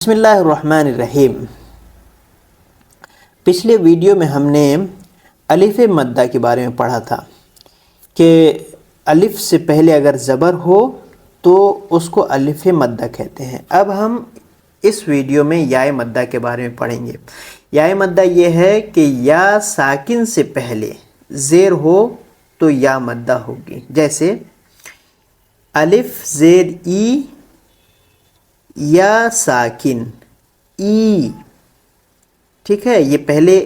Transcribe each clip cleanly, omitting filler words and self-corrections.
بسم اللہ الرحمن الرحیم۔ پچھلے ویڈیو میں ہم نے الف مدہ کے بارے میں پڑھا تھا کہ الف سے پہلے اگر زبر ہو تو اس کو الف مدہ کہتے ہیں۔ اب ہم اس ویڈیو میں یا مدہ کے بارے میں پڑھیں گے۔ یا مدہ یہ ہے کہ یا ساکن سے پہلے زیر ہو تو یا مدہ ہوگی، جیسے الف زیر ای یا ساکن ای، ٹھیک ہے، یہ پہلے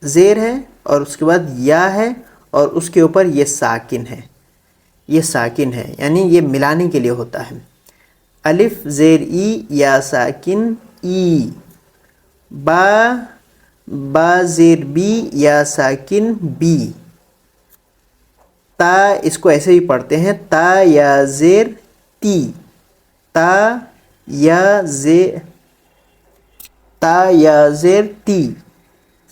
زیر ہے اور اس کے بعد یا ہے اور اس کے اوپر یہ ساکن ہے، یہ ساکن ہے، یعنی یہ ملانے کے لیے ہوتا ہے۔ الف زیر ای یا ساکن ای، با زیر بی یا ساکن بی، تا اس کو ایسے بھی پڑھتے ہیں تا یا زیر تی، تا یا زیر تی،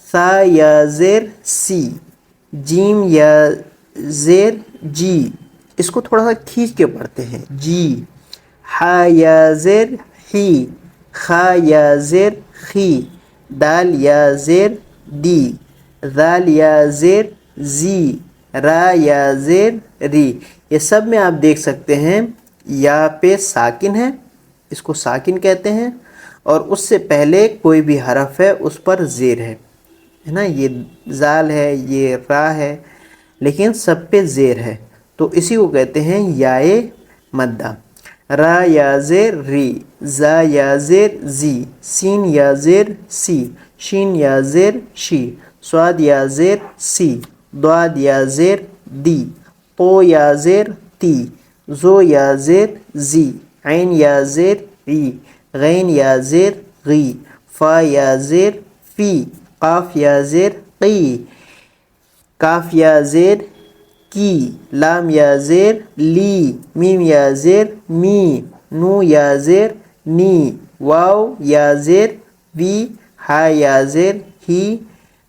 سا یا زیر سی، جیم یا زیر جی، اس کو تھوڑا سا کھینچ کے پڑھتے ہیں جی، ہا یا زیر ہی، خا یا زیر خی، دال یا زیر دی، ذال یا زیر زی، را یا زیر ری۔ یہ سب میں آپ دیکھ سکتے ہیں یا پہ ساکن ہے، اس کو ساکن کہتے ہیں، اور اس سے پہلے کوئی بھی حرف ہے اس پر زیر ہے نا، یہ زال ہے، یہ را ہے، لیکن سب پہ زیر ہے، تو اسی کو کہتے ہیں یائے مدہ۔ را یا زیر ری، زا یا زیر زی، سین یا زیر سی، شین یا زیر شی، صاد یا زیر سی، ضاد یا زیر دی، طو یا زیر تی، زو یا زیر زی، عین یا زیر عی، غین یا زیر غی، فا یا زیر فی، قاف یا زیر قی، کاف یا زیر کی، لام یا زیر لی، میم یا زیر می، نو یا زیر نی، واو یا زیر وی، ہا یا زیر ہی،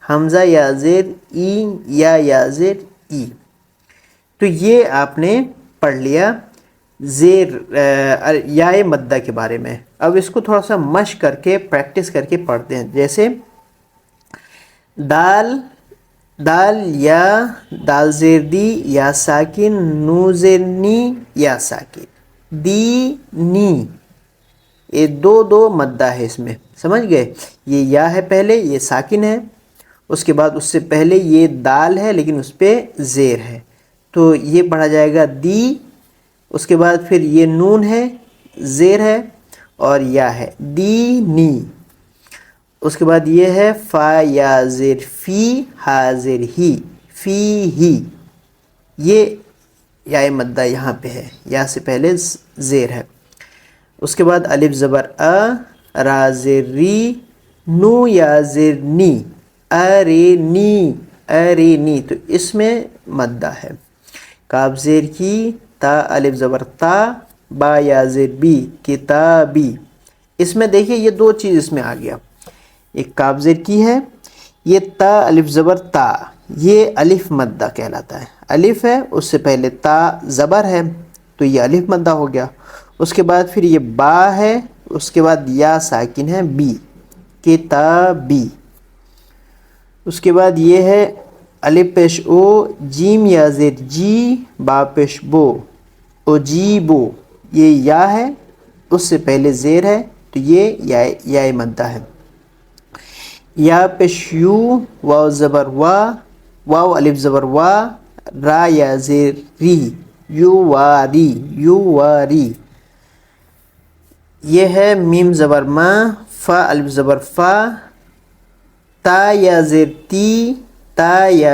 حمزہ یا زیر ای، یا زیر ای۔ تو یہ آپ نے پڑھ لیا زیر یا مدہ کے بارے میں۔ اب اس کو تھوڑا سا مشق کر کے پریکٹس کر کے پڑھتے ہیں، جیسے دال یا دال زیر دی یا ساکن، نو زیر نی یا ساکن، دی نی، یہ دو مدہ ہے اس میں، سمجھ گئے؟ یہ یا ہے پہلے، یہ ساکن ہے، اس کے بعد اس سے پہلے یہ دال ہے لیکن اس پہ زیر ہے، تو یہ پڑھا جائے گا دی، اس کے بعد پھر یہ نون ہے، زیر ہے اور یا ہے، دی نی، اس کے بعد یہ ہے فا یا زیر فی، ہا زیر ہی، فی ہی، یہ یا مدہ یہاں پہ ہے، یا سے پہلے زیر ہے۔ اس کے بعد الف زبر ا، را زیر ری، نو یا زیر نی، ارینی، تو اس میں مدہ ہے۔ کاف زیر کی، تا الف زبر تا، با یا زیر بی، کتابی، اس میں دیکھیے یہ دو چیز اس میں آ گیا، ایک کاف زیر کی ہے، یہ تا الف زبر تا، یہ الف مدہ کہلاتا ہے، الف ہے اس سے پہلے تا زبر ہے تو یہ الف مدہ ہو گیا، اس کے بعد پھر یہ با ہے، اس کے بعد یا ساکن ہے بی، کتابی، اس کے بعد یہ ہے الف پیش او، جیم یا زیر جی، با پیش بو، اجیبو، یہ یا ہے اس سے پہلے زیر ہے تو یہ یا مدہ ہے۔ یا پیش یو، واو زبر وا، واو الف زبر وا، را یا زیر ری، یو واری، یہ ہے میم زبر ما، فا الف زبر فا، تا یا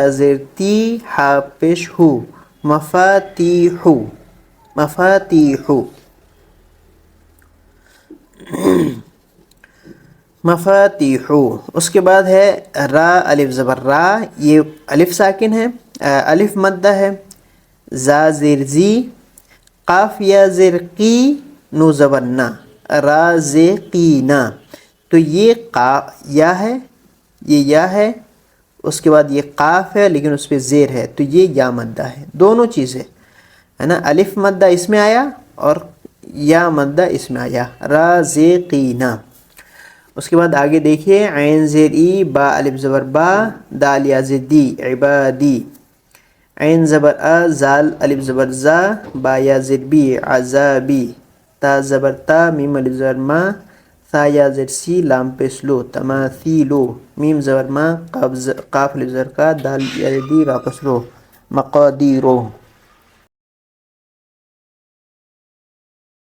زیر تی، ہا پیش ہو، مفاتیحو، اس کے بعد ہے را الف زبر را، یہ الف ساکن ہے، الف مدہ ہے، زا زیر زی، قاف یا زیر قی، نو زبر نا، را زی قینا، تو یہ یا ہے، اس کے بعد یہ قاف ہے لیکن اس پہ زیر ہے تو یہ یا مدہ ہے، دونوں چیزیں ہے نا، الف مدہ اس میں آیا اور یا مدہ اس میں آیا رازقینا. اس کے بعد آگے دیکھیے عین زیر ای با الف زبر با دال یا زدی عبادی. عین زبر ا زال الف زبر زا با یا زر بی عذابی. تا زبر تا میم الف زبر ما ثا یا زر سی لام پسلو تماثیلو. میم زبر ما قاف الف زبر کا دال یا دی را پسلو مقادیرو.